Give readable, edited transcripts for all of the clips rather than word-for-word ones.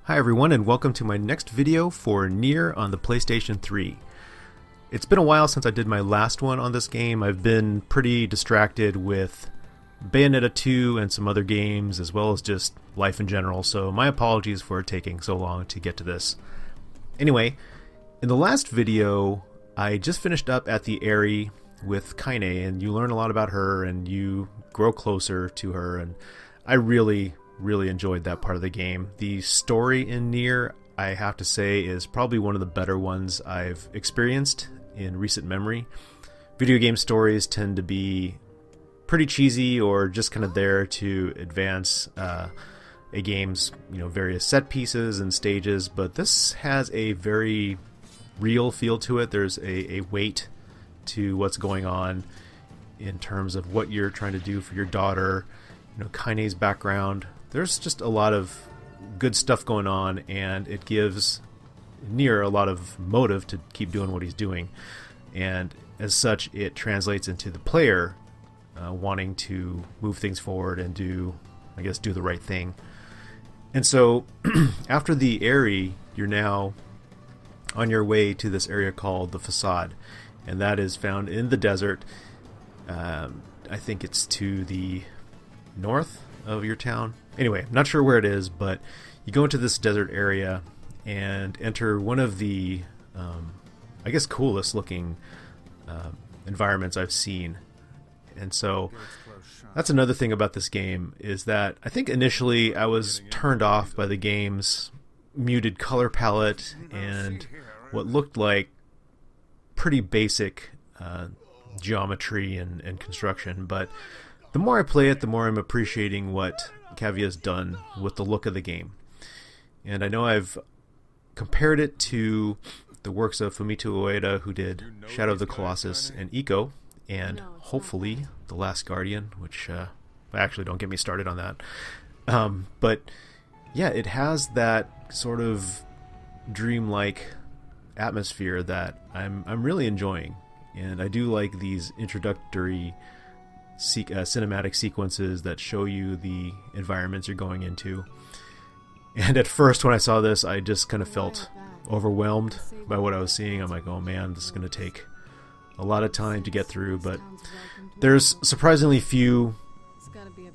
Hi everyone, and welcome to my next video for Nier on the PlayStation 3. It's been a while since I did my last one on this game. I've been pretty distracted with Bayonetta 2 and some other games, as well as just life in general, so my apologies for taking so long to get to this. Anyway, in the last video, I just finished up at the Aerie with Kaine, and you learn a lot about her, and you grow closer to her, and I really enjoyed that part of the game. The story in Nier, I have to say, is probably one of the better ones I've experienced in recent memory. Video game stories tend to be pretty cheesy or just kind of there to advance a game's various set pieces and stages, but this has a very real feel to it. There's a weight to what's going on in terms of what you're trying to do for your daughter, Kaine's background. There's just a lot of good stuff going on, and it gives Nier a lot of motive to keep doing what he's doing. And as such, it translates into the player wanting to move things forward and do the right thing. And so after the Aerie, you're now on your way to this area called the Facade, and that is found in the desert. I think it's to the north of your town. Anyway, I'm not sure where it is, but you go into this desert area and enter one of the, coolest looking environments I've seen. And so that's another thing about this game, is that I think initially I was turned off by the game's muted color palette and what looked like pretty basic geometry and construction. But the more I play it, the more I'm appreciating what Kavia's done with the look of the game. And I know I've compared it to the works of Fumito Ueda, who did Shadow of the Colossus and Ico, and hopefully The Last Guardian, which actually don't get me started on that. But yeah, it has that sort of dreamlike atmosphere that I'm really enjoying. And I do like these introductory cinematic sequences that show you the environments you're going into. And at first when I saw this, I just kind of felt overwhelmed by what I was seeing. I'm like, oh man, this is going to take a lot of time to get through. But there's surprisingly few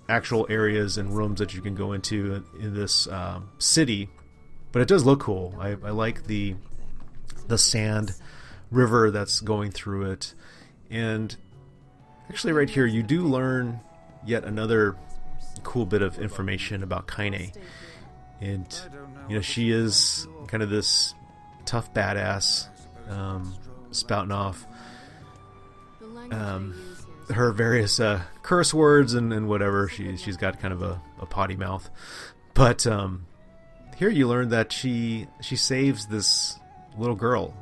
actual areas and rooms that you can go into in this city, but it does look cool. I like the sand river that's going through it. And actually right here you do learn yet another cool bit of information about Kaine. And she is kind of this tough badass, spouting off her various curse words and whatever. She's got kind of a potty mouth. But here you learn that she saves this little girl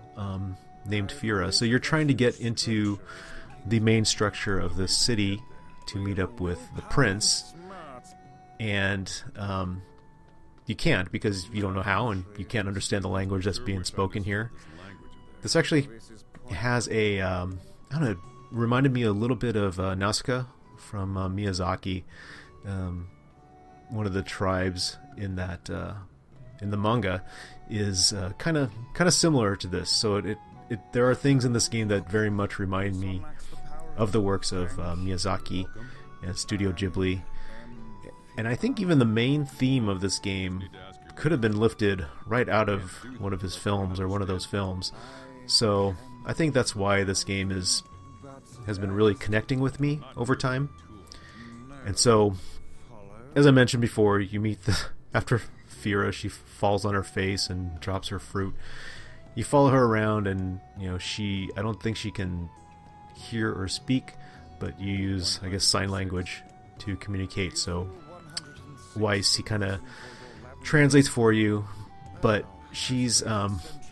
named Fyra. So you're trying to get into the main structure of this city to meet up with the prince, and you can't, because you don't know how, and you can't understand the language that's being spoken here. This actually has reminded me a little bit of Nazca from Miyazaki. One of the tribes in that in the manga is kind of similar to this. So there are things in this game that very much remind me of the works of Miyazaki and Studio Ghibli. And I think even the main theme of this game could have been lifted right out of one of his films, or one of those films. So I think that's why this game has been really connecting with me over time. And so, as I mentioned before, you meet after Fyra, she falls on her face and drops her fruit. You follow her around, and I don't think she can hear or speak, but you use, sign language to communicate. So Weiss, he kind of translates for you, but she's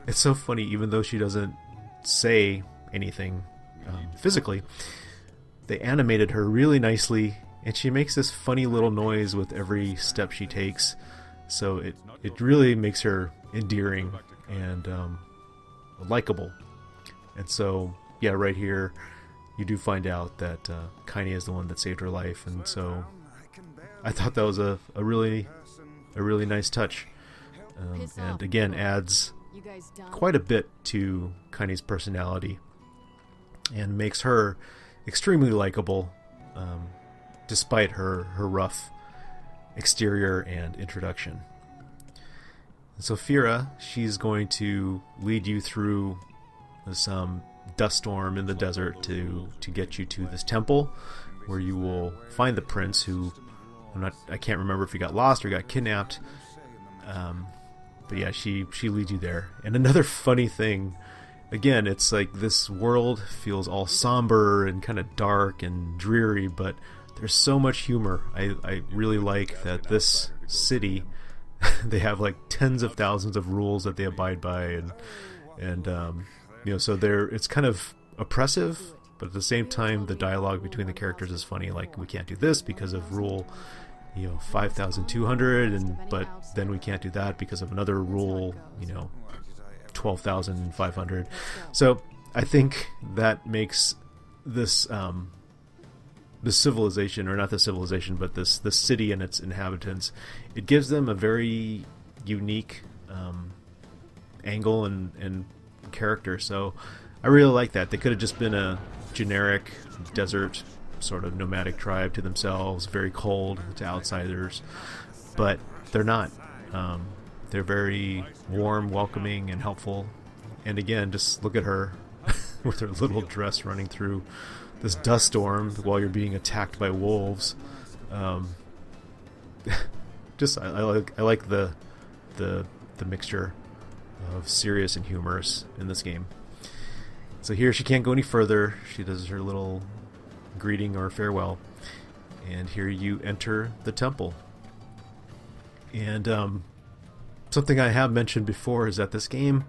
it's so funny, even though she doesn't say anything physically, they animated her really nicely, and she makes this funny little noise with every step she takes. So it really makes her endearing and likable. And so yeah, right here you do find out that Kaine is the one that saved her life, and so I thought that was a really nice touch. and again adds quite a bit to Kaine's personality and makes her extremely likable, despite her rough exterior and introduction. And so Fyra, she's going to lead you through this dust storm in the desert to get you to this temple where you will find the prince, who I can't remember if he got lost or got kidnapped, but yeah, she leads you there. And another funny thing, again, it's like this world feels all somber and kind of dark and dreary, but there's so much humor. I really like that this city, they have like tens of thousands of rules that they abide by, and so it's kind of oppressive, but at the same time the dialogue between the characters is funny. Like, we can't do this because of rule 5,200, but then we can't do that because of another rule 12,500. So I think that makes this the civilization, or not the civilization, but this city and its inhabitants, it gives them a very unique angle and character. So I really like that. They could have just been a generic desert sort of nomadic tribe to themselves, very cold to outsiders, but they're not. They're very warm, welcoming, and helpful. And again, just look at her with her little dress running through this dust storm while you're being attacked by wolves. I like the mixture of serious and humorous in this game. So here she can't go any further. She does her little greeting or farewell, and here you enter the temple. And something I have mentioned before is that this game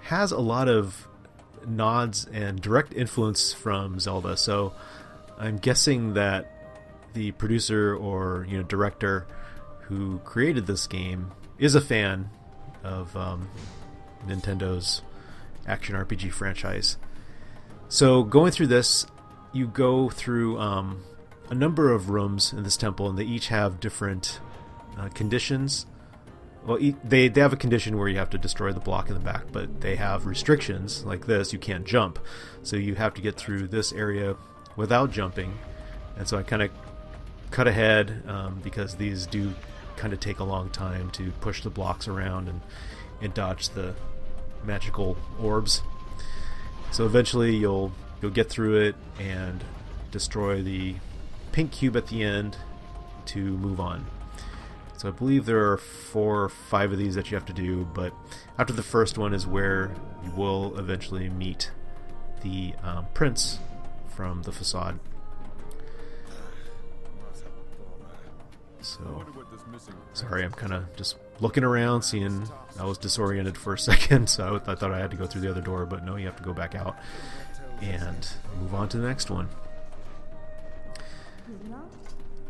has a lot of nods and direct influence from Zelda. So I'm guessing that the producer or director who created this game is a fan of Nintendo's action RPG franchise. So going through this, you go through a number of rooms in this temple, and they each have different conditions. Well, they have a condition where you have to destroy the block in the back, but they have restrictions like this. You can't jump, so you have to get through this area without jumping. And so I kind of cut ahead because these do kind of take a long time to push the blocks around and dodge the magical orbs. So eventually you'll get through it and destroy the pink cube at the end to move on. So I believe there are 4 or 5 of these that you have to do, but after the first one is where you will eventually meet the prince from the Facade. So, sorry, I'm kind of just looking around, seeing I was disoriented for a second, so I thought I had to go through the other door, but no, you have to go back out and move on to the next one.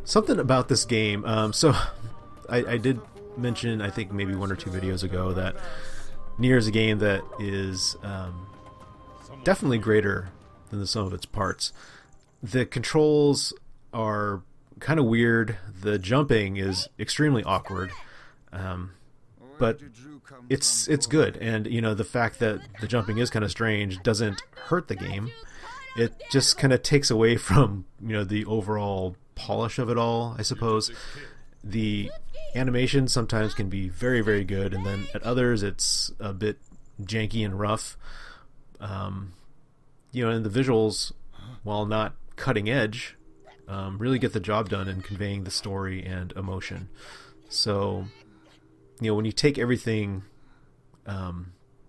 Something about this game, so I did mention, I think maybe 1 or 2 videos ago, that Nier is a game that is definitely greater than the sum of its parts. The controls are kind of weird. The jumping is extremely awkward, but it's good. And the fact that the jumping is kind of strange doesn't hurt the game. It just kind of takes away from the overall polish of it all, I suppose. The animation sometimes can be very, very good, and then at others it's a bit janky and rough. And the visuals, while not cutting edge, really get the job done in conveying the story and emotion. So, when you take everything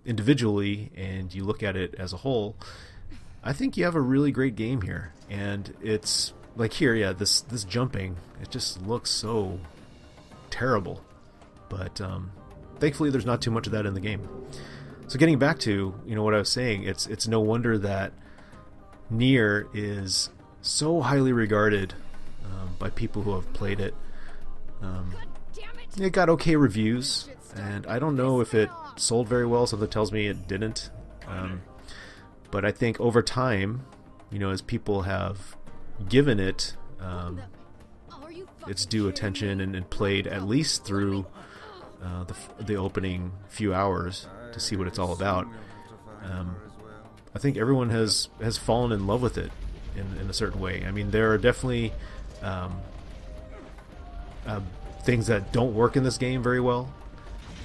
individually and you look at it as a whole, I think you have a really great game here. And it's like here, yeah, this jumping, it just looks so terrible. But thankfully there's not too much of that in the game. So getting back to what I was saying, it's no wonder that Nier is so highly regarded by people who have played it. It got okay reviews, and I don't know if it sold very well. Something tells me it didn't. But I think over time, as people have given it its due attention and played at least through the opening few hours to see what it's all about, I think everyone has fallen in love with it in a certain way. I mean, there are definitely things that don't work in this game very well,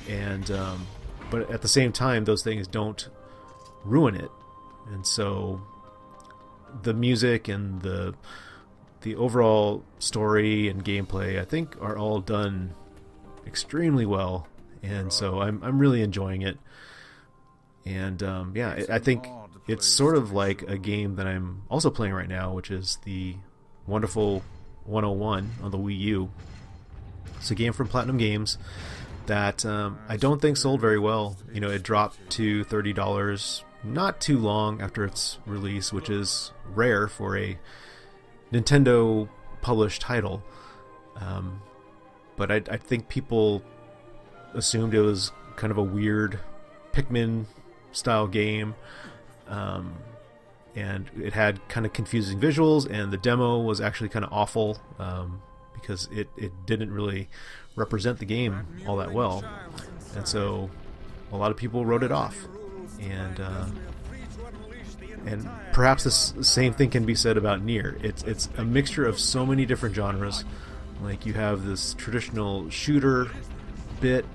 and but at the same time, those things don't ruin it. And so the music and the overall story and gameplay, I think, are all done extremely well, and so I'm really enjoying it. And yeah, I think it's sort of like a game that I'm also playing right now, which is the wonderful 101 on the Wii U. It's a game from Platinum Games that I don't think sold very well. You know, it dropped to $30 not too long after its release, which is rare for a Nintendo published title. But I think people assumed it was kind of a weird Pikmin style game, and it had kind of confusing visuals, and the demo was actually kind of awful, because it didn't really represent the game all that well, and so a lot of people wrote it off. And perhaps the same thing can be said about Nier. It's a mixture of so many different genres. Like, you have this traditional shooter bit.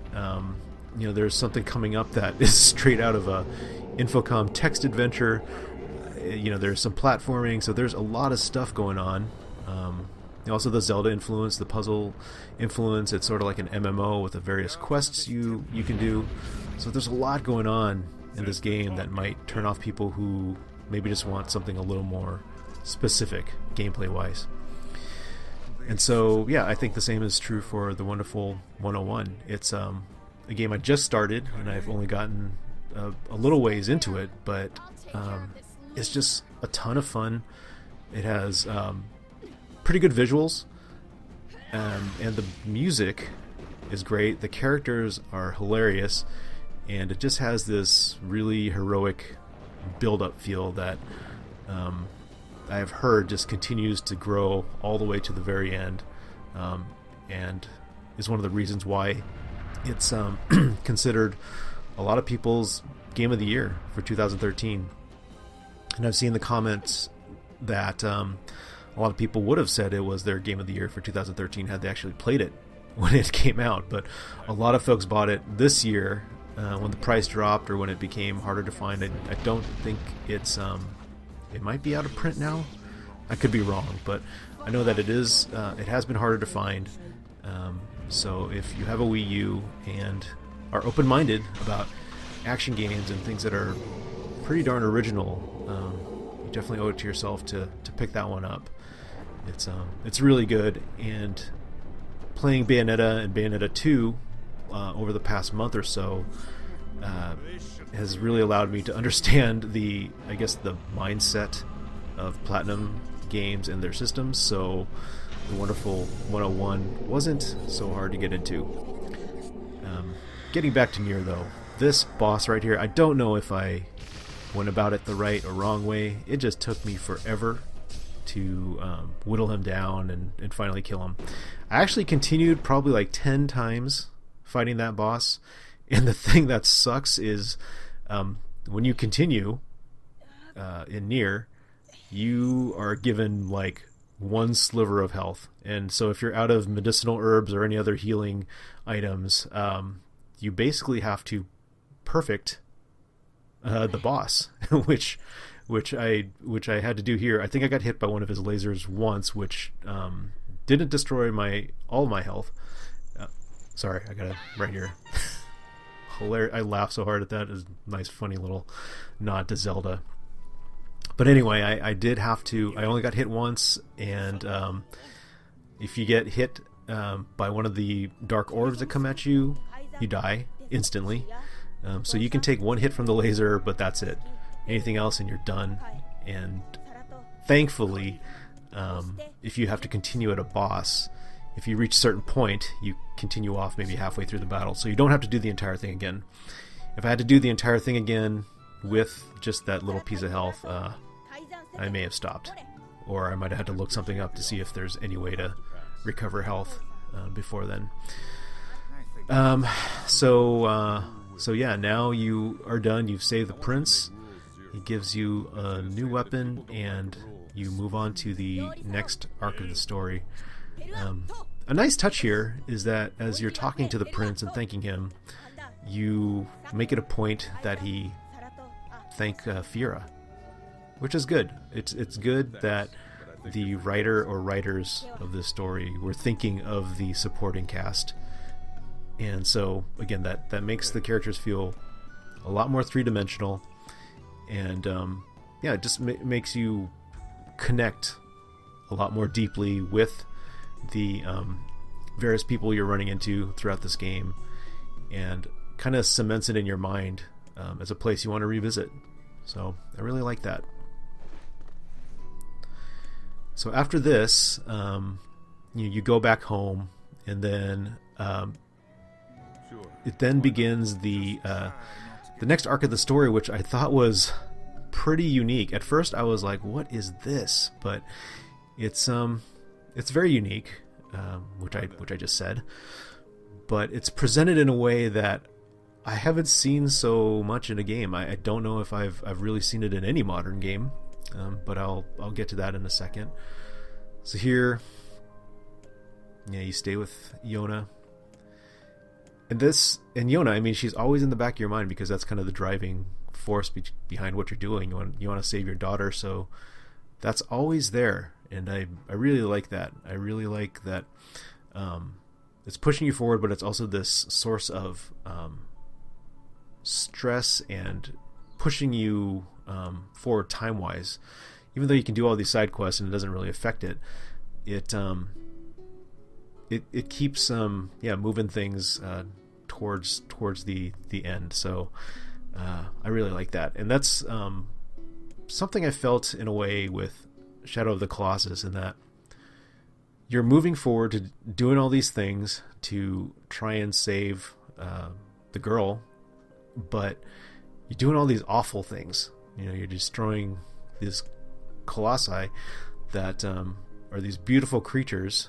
You know, there's something coming up that is straight out of a Infocom text adventure. You know, there's some platforming, so there's a lot of stuff going on. Also the Zelda influence, the puzzle influence. It's sort of like an MMO with the various quests you can do. So there's a lot going on in this game that might turn off people who maybe just want something a little more specific gameplay wise. And so yeah, I think the same is true for the wonderful 101. It's a game I just started, and I've only gotten a little ways into it, but it's just a ton of fun. It has pretty good visuals, and the music is great. The characters are hilarious, and it just has this really heroic build-up feel that I have heard just continues to grow all the way to the very end, and is one of the reasons why it's considered a lot of people's game of the year for 2013. And I've seen the comments that a lot of people would have said it was their game of the year for 2013 had they actually played it when it came out, but a lot of folks bought it this year when the price dropped, or when it became harder to find. I don't think it's it might be out of print now. I could be wrong, but I know that it is. It has been harder to find. So if you have a Wii U and are open-minded about action games and things that are pretty darn original, you definitely owe it to yourself to pick that one up. It's really good, and playing Bayonetta and Bayonetta 2 over the past month or so has really allowed me to understand the mindset of Platinum Games and their systems. So the wonderful 101 wasn't so hard to get into. Getting back to Nier, though, this boss right here, I don't know if I went about it the right or wrong way. It just took me forever to whittle him down and finally kill him. I actually continued probably like 10 times fighting that boss, and the thing that sucks is when you continue in Nier, you are given like one sliver of health, and so if you're out of medicinal herbs or any other healing items, you basically have to perfect the boss, which I had to do here. I think I got hit by one of his lasers once, which didn't destroy all my health. Sorry, I got it right here. Hilarious! I laughed so hard at that. It's a nice, funny little nod to Zelda. But anyway, I did have to. I only got hit once, and if you get hit by one of the dark orbs that come at you, you die instantly. So you can take one hit from the laser, but that's it. Anything else and you're done. And thankfully, if you have to continue at a boss, if you reach a certain point, you continue off maybe halfway through the battle, so you don't have to do the entire thing again. If I had to do the entire thing again with just that little piece of health, I may have stopped, or I might have had to look something up to see if there's any way to recover health before then. Um, so yeah, now you are done. You've saved the prince. He gives you a new weapon, and you move on to the next arc of the story. A nice touch here is that as you're talking to the prince and thanking him, you make it a point that he thank Fyra, which is good. It's good that the writer or writers of this story were thinking of the supporting cast. And so, again, that makes the characters feel a lot more three-dimensional. And, yeah, it just makes you connect a lot more deeply with the various people you're running into throughout this game. And kind of cements it in your mind as a place you want to revisit. So, I really like that. So after this, you go back home, and then it then begins the next arc of the story, which I thought was pretty unique. At first, I was like, "What is this?" But it's very unique, which I just said. But it's presented in a way that I haven't seen so much in a game. I don't know if I've really seen it in any modern game. But I'll get to that in a second. So here, yeah, you stay with Yona, and Yona. I mean, she's always in the back of your mind because that's kind of the driving force behind what you're doing. You want to save your daughter, so that's always there, and I really like that. I really like that. It's pushing you forward, but it's also this source of stress and pushing you forward time-wise. Even though you can do all these side quests and it doesn't really affect it, it keeps moving things towards the end. So I really like that, and that's something I felt in a way with Shadow of the Colossus, in that you're moving forward to doing all these things to try and save the girl, but you're doing all these awful things. You're destroying these colossi that are these beautiful creatures,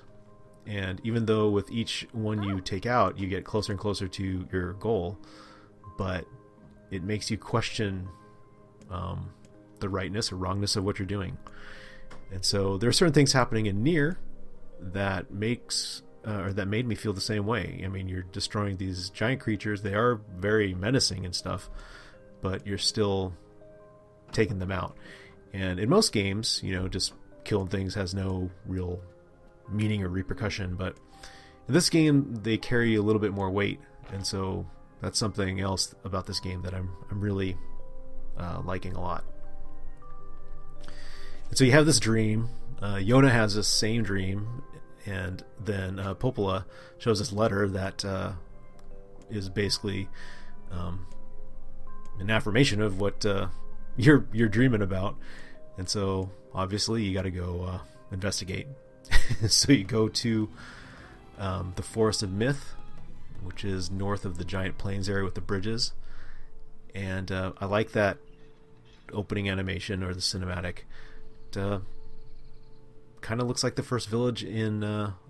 and even though with each one you take out, you get closer and closer to your goal, but it makes you question the rightness or wrongness of what you're doing. And so there are certain things happening in Nier that that made me feel the same way. I mean, you're destroying these giant creatures. They are very menacing and stuff, but you're still taking them out. And in most games, just killing things has no real meaning or repercussion, but in this game they carry a little bit more weight, and so that's something else about this game that I'm really liking a lot. And so you have this dream. Yona has this same dream, and then Popola shows this letter that is basically an affirmation of what you're dreaming about. And so obviously you got to go investigate. So you go to the Forest of Myth, which is north of the Giant Plains area with the bridges. And I like that opening animation, or the cinematic. It kind of looks like the first village in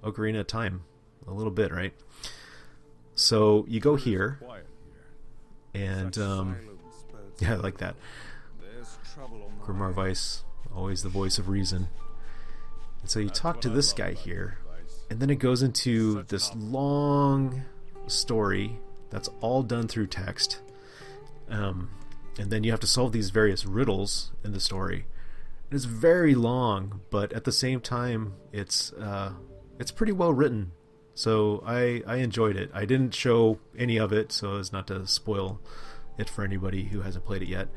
Ocarina of Time, a little bit, right? So you go here, and yeah, I like that. Grimoire Weiss, always the voice of reason. And so you talk to this guy here, and then it goes into this long story that's all done through text. And then you have to solve these various riddles in the story. It's very long, but at the same time, it's pretty well written. So I enjoyed it. I didn't show any of it so as not to spoil it for anybody who hasn't played it yet.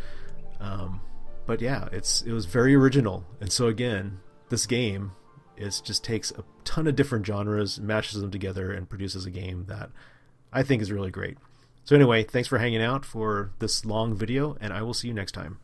But yeah, it was very original. And so again, this game just takes a ton of different genres, mashes them together, and produces a game that I think is really great. So anyway, thanks for hanging out for this long video, and I will see you next time.